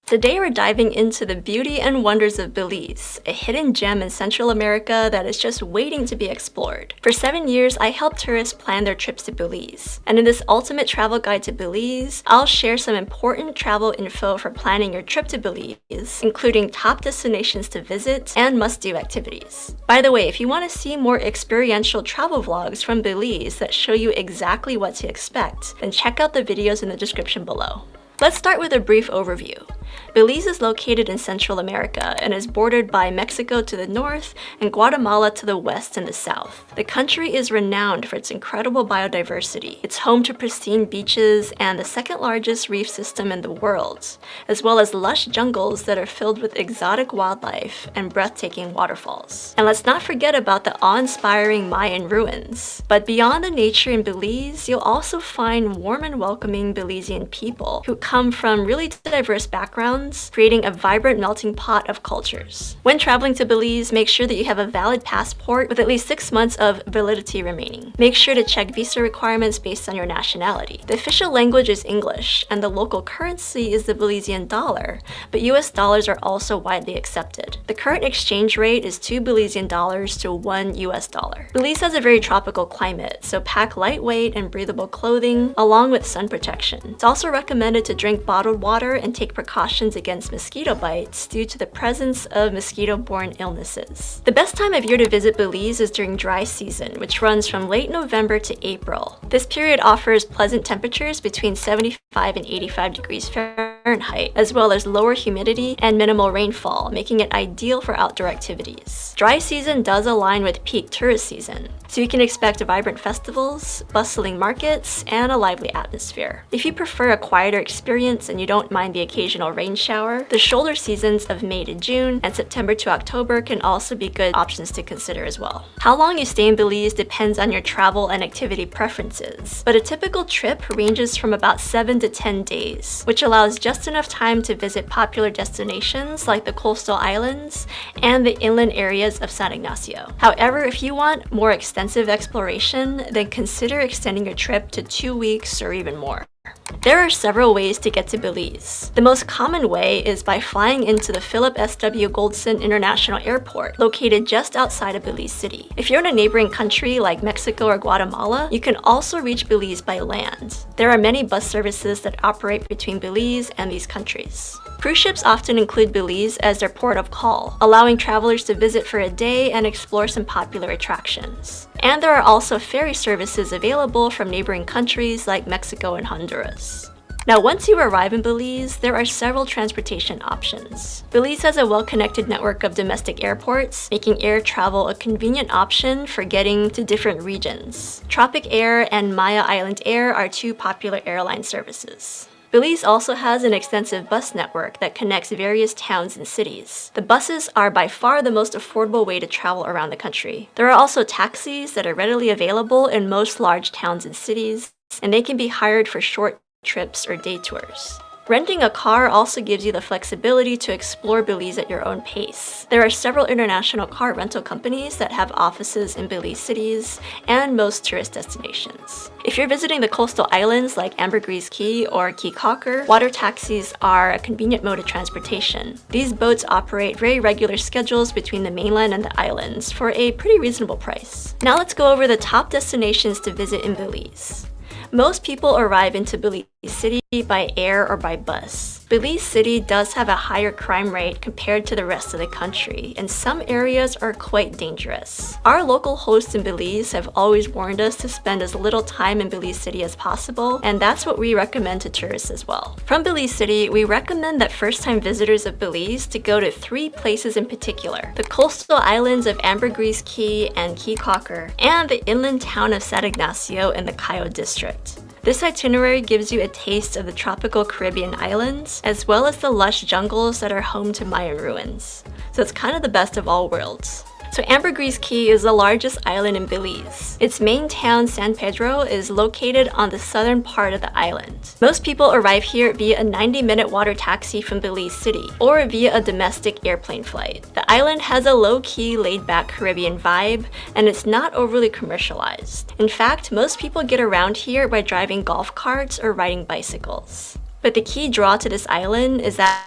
Today we're diving into the beauty and wonders of Belize, a hidden gem in Central America that is just waiting to be explored. For 7 years, I help tourists plan their trips to Belize. And in this ultimate travel guide to Belize, I'll share some important travel info for planning your trip to Belize, including top destinations to visit and must-do activities. By the way, if you want to see more experiential travel vlogs from Belize that show you exactly what to expect, then check out the videos in the description below. Let's start with a brief overview. Belize is located in Central America and is bordered by Mexico to the north and Guatemala to the west and the south. The country is renowned for its incredible biodiversity. It's home to pristine beaches and the second largest reef system in the world, as well as lush jungles that are filled with exotic wildlife and breathtaking waterfalls. And let's not forget about the awe-inspiring Mayan ruins. But beyond the nature in Belize, you'll also find warm and welcoming Belizean people who come from really diverse backgrounds, creating a vibrant melting pot of cultures. When traveling to Belize, make sure that you have a valid passport with at least 6 months of validity remaining. Make sure to check visa requirements based on your nationality. The official language is English, and the local currency is the Belizean dollar, but US dollars are also widely accepted. The current exchange rate is 2 Belizean dollars to 1 US dollar. Belize has a very tropical climate, so pack lightweight and breathable clothing along with sun protection. It's also recommended to drink bottled water and take precautions against mosquito bites due to the presence of mosquito-borne illnesses. The best time of year to visit Belize is during dry season, which runs from late November to April. This period offers pleasant temperatures between 75 and 85 degrees Fahrenheit, as well as lower humidity and minimal rainfall, making it ideal for outdoor activities. Dry season does align with peak tourist season, so you can expect vibrant festivals, bustling markets, and a lively atmosphere. If you prefer a quieter experience and you don't mind the occasional rain shower, the shoulder seasons of May to June and September to October can also be good options to consider as well. How long you stay in Belize depends on your travel and activity preferences, but a typical trip ranges from about 7 to 10 days, which allows just enough time to visit popular destinations like the coastal islands and the inland areas of San Ignacio. However, if you want more extensive exploration, then consider extending your trip to 2 weeks or even more. There are several ways to get to Belize. The most common way is by flying into the Philip S.W. Goldson International Airport, located just outside of Belize City. If you're in a neighboring country like Mexico or Guatemala, you can also reach Belize by land. There are many bus services that operate between Belize and these countries. Cruise ships often include Belize as their port of call, allowing travelers to visit for a day and explore some popular attractions. And there are also ferry services available from neighboring countries like Mexico and Honduras. Now, once you arrive in Belize, there are several transportation options. Belize has a well-connected network of domestic airports, making air travel a convenient option for getting to different regions. Tropic Air and Maya Island Air are two popular airline services. Belize also has an extensive bus network that connects various towns and cities. The buses are by far the most affordable way to travel around the country. There are also taxis that are readily available in most large towns and cities, and they can be hired for short trips or day tours. Renting a car also gives you the flexibility to explore Belize at your own pace. There are several international car rental companies that have offices in Belize cities and most tourist destinations. If you're visiting the coastal islands like Ambergris Caye or Caye Caulker, water taxis are a convenient mode of transportation. These boats operate very regular schedules between the mainland and the islands for a pretty reasonable price. Now let's go over the top destinations to visit in Belize. Most people arrive into Belize City by air or by bus. Belize City does have a higher crime rate compared to the rest of the country, and some areas are quite dangerous. Our local hosts in Belize have always warned us to spend as little time in Belize City as possible, and that's what we recommend to tourists as well. From Belize City, we recommend that first-time visitors of Belize to go to 3 places in particular: the coastal islands of Ambergris Caye and Caye Caulker, and the inland town of San Ignacio in the Cayo district. This itinerary gives you a taste of the tropical Caribbean islands, as well as the lush jungles that are home to Mayan ruins. So it's kind of the best of all worlds. So Ambergris Caye is the largest island in Belize. Its main town, San Pedro, is located on the southern part of the island. Most people arrive here via a 90-minute water taxi from Belize City, or via a domestic airplane flight. The island has a low-key, laid-back Caribbean vibe, and it's not overly commercialized. In fact, most people get around here by driving golf carts or riding bicycles. But the key draw to this island is that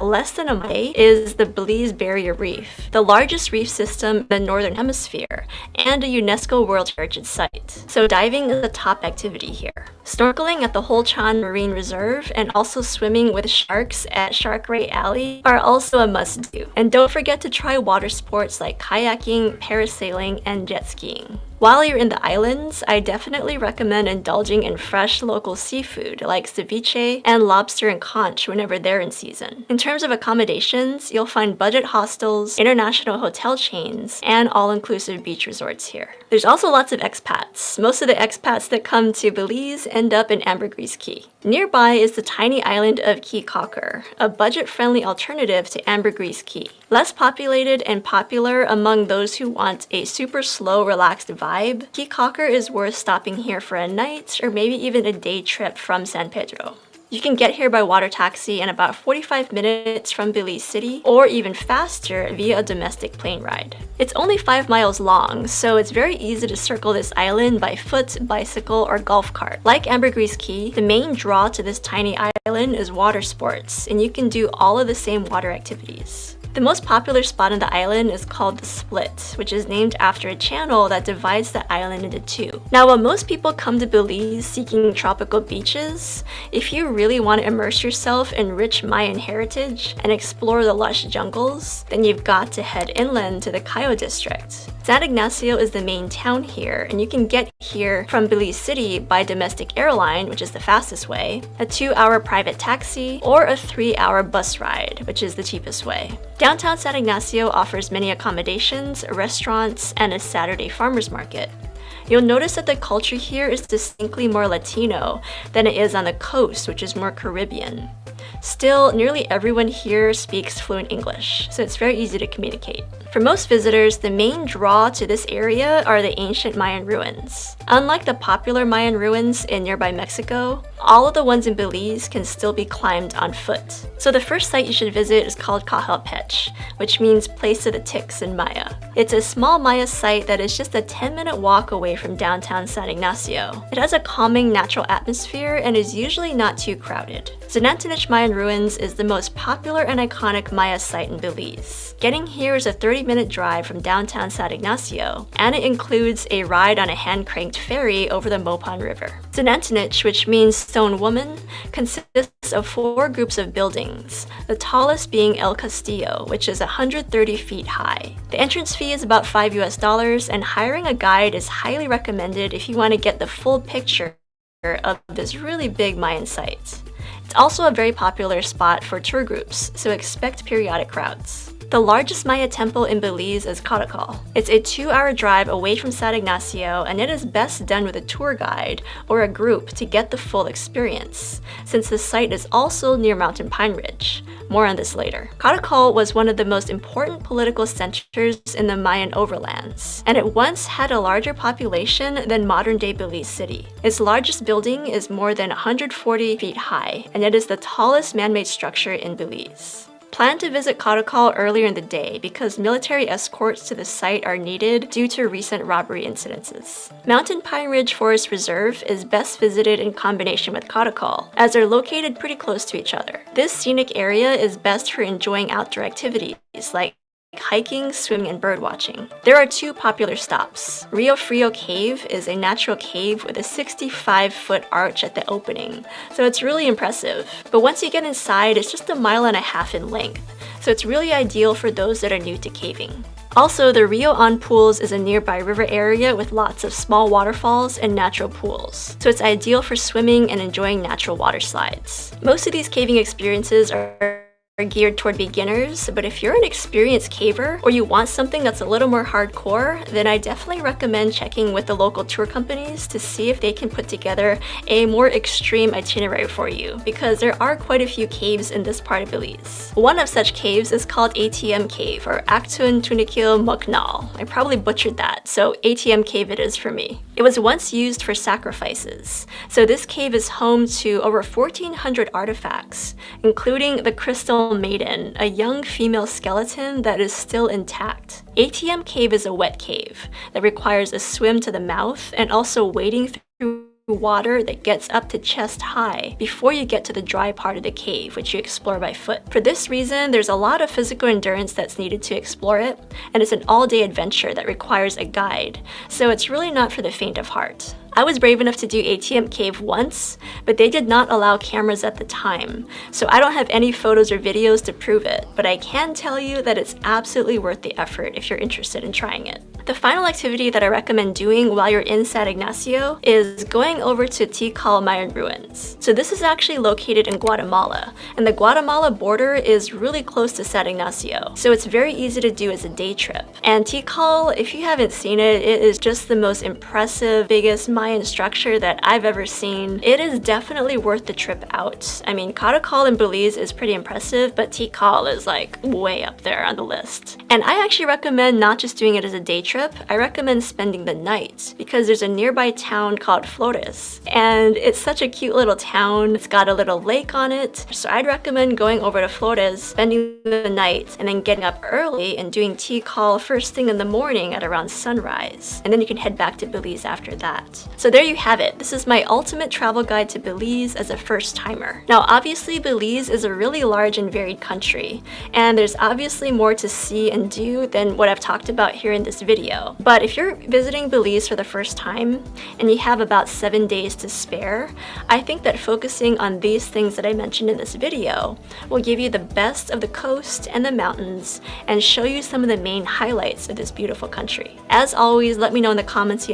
less than a mile is the Belize Barrier Reef, the largest reef system in the Northern Hemisphere, and a UNESCO World Heritage Site. So diving is a top activity here. Snorkeling at the Holchan Marine Reserve and also swimming with sharks at Shark Ray Alley are also a must-do. And don't forget to try water sports like kayaking, parasailing, and jet skiing. While you're in the islands, I definitely recommend indulging in fresh local seafood like ceviche and lobster and conch whenever they're in season. In terms of accommodations, you'll find budget hostels, international hotel chains, and all-inclusive beach resorts here. There's also lots of expats. Most of the expats that come to Belize end up in Ambergris Caye. Nearby is the tiny island of Caye Caulker, a budget-friendly alternative to Ambergris Caye. Less populated and popular among those who want a super slow, relaxed vibe, Caye Caulker is worth stopping here for a night or maybe even a day trip from San Pedro. You can get here by water taxi in about 45 minutes from Belize City, or even faster via a domestic plane ride. It's only 5 miles long, so it's very easy to circle this island by foot, bicycle, or golf cart. Like Ambergris Caye, the main draw to this tiny island is water sports, and you can do all of the same water activities. The most popular spot on the island is called the Split, which is named after a channel that divides the island into two. Now, while most people come to Belize seeking tropical beaches, if you really want to immerse yourself in rich Mayan heritage and explore the lush jungles, then you've got to head inland to the Cayo district. San Ignacio is the main town here, and you can get here from Belize City by domestic airline, which is the fastest way, a 2-hour private taxi, or a 3-hour bus ride, which is the cheapest way. Downtown San Ignacio offers many accommodations, restaurants, and a Saturday farmers market. You'll notice that the culture here is distinctly more Latino than it is on the coast, which is more Caribbean. Still, nearly everyone here speaks fluent English, so it's very easy to communicate. For most visitors, the main draw to this area are the ancient Mayan ruins. Unlike the popular Mayan ruins in nearby Mexico, all of the ones in Belize can still be climbed on foot. So the first site you should visit is called Cajalpech, which means place of the ticks in Maya. It's a small Maya site that is just a 10-minute walk away from downtown San Ignacio. It has a calming natural atmosphere and is usually not too crowded. Xanantunich Mayan Ruins is the most popular and iconic Maya site in Belize. Getting here is a 30-minute drive from downtown San Ignacio, and it includes a ride on a hand-cranked ferry over the Mopan River. Xanantunich, which means stone woman, consists of 4 groups of buildings, the tallest being El Castillo, which is 130 feet high. The entrance fee is about $5, and hiring a guide is highly recommended if you want to get the full picture of this really big Mayan site. It's also a very popular spot for tour groups, so expect periodic crowds. The largest Maya temple in Belize is Caracal. It's a 2-hour drive away from San Ignacio, and it is best done with a tour guide or a group to get the full experience, since the site is also near Mountain Pine Ridge. More on this later. Caracal was one of the most important political centers in the Mayan overlands, and it once had a larger population than modern-day Belize City. Its largest building is more than 140 feet high, and it is the tallest man-made structure in Belize. Plan to visit Caracal earlier in the day because military escorts to the site are needed due to recent robbery incidences. Mountain Pine Ridge Forest Reserve is best visited in combination with Caracal, as they're located pretty close to each other. This scenic area is best for enjoying outdoor activities like hiking, swimming, and birdwatching. There are 2 popular stops. Rio Frio Cave is a natural cave with a 65-foot arch at the opening, so it's really impressive. But once you get inside, it's just 1.5 miles in length, so it's really ideal for those that are new to caving. Also, the Rio On Pools is a nearby river area with lots of small waterfalls and natural pools, so it's ideal for swimming and enjoying natural water slides. Most of these caving experiences are geared toward beginners, but if you're an experienced caver or you want something that's a little more hardcore, then I definitely recommend checking with the local tour companies to see if they can put together a more extreme itinerary for you, because there are quite a few caves in this part of Belize. One of such caves is called ATM Cave, or Actun Tunikil Moknal. I probably butchered that, so ATM Cave it is for me. It was once used for sacrifices, so this cave is home to over 1,400 artifacts, including the Crystal Maiden, a young female skeleton that is still intact. ATM Cave is a wet cave that requires a swim to the mouth and also wading through water that gets up to chest high before you get to the dry part of the cave, which you explore by foot. For this reason, there's a lot of physical endurance that's needed to explore it, and it's an all-day adventure that requires a guide, so it's really not for the faint of heart. I was brave enough to do ATM Cave once, but they did not allow cameras at the time, so I don't have any photos or videos to prove it, but I can tell you that it's absolutely worth the effort if you're interested in trying it. The final activity that I recommend doing while you're in San Ignacio is going over to Tikal Mayan ruins. So this is actually located in Guatemala, and the Guatemala border is really close to San Ignacio, so it's very easy to do as a day trip. And Tikal, if you haven't seen it, it is just the most impressive, biggest Mayan structure that I've ever seen. It is definitely worth the trip out. I mean, Caracal in Belize is pretty impressive, but Tikal is like way up there on the list. And I actually recommend not just doing it as a day trip, I recommend spending the night because there's a nearby town called Flores, and it's such a cute little town. It's got a little lake on it, so I'd recommend going over to Flores, spending the night, and then getting up early and doing Tikal first thing in the morning at around sunrise, and then you can head back to Belize after that. So there you have it. This is my ultimate travel guide to Belize as a first timer. Now obviously Belize is a really large and varied country, and there's obviously more to see and do than what I've talked about here in this video. But if you're visiting Belize for the first time and you have about 7 days to spare, I think that focusing on these things that I mentioned in this video will give you the best of the coast and the mountains and show you some of the main highlights of this beautiful country. As always, let me know in the comments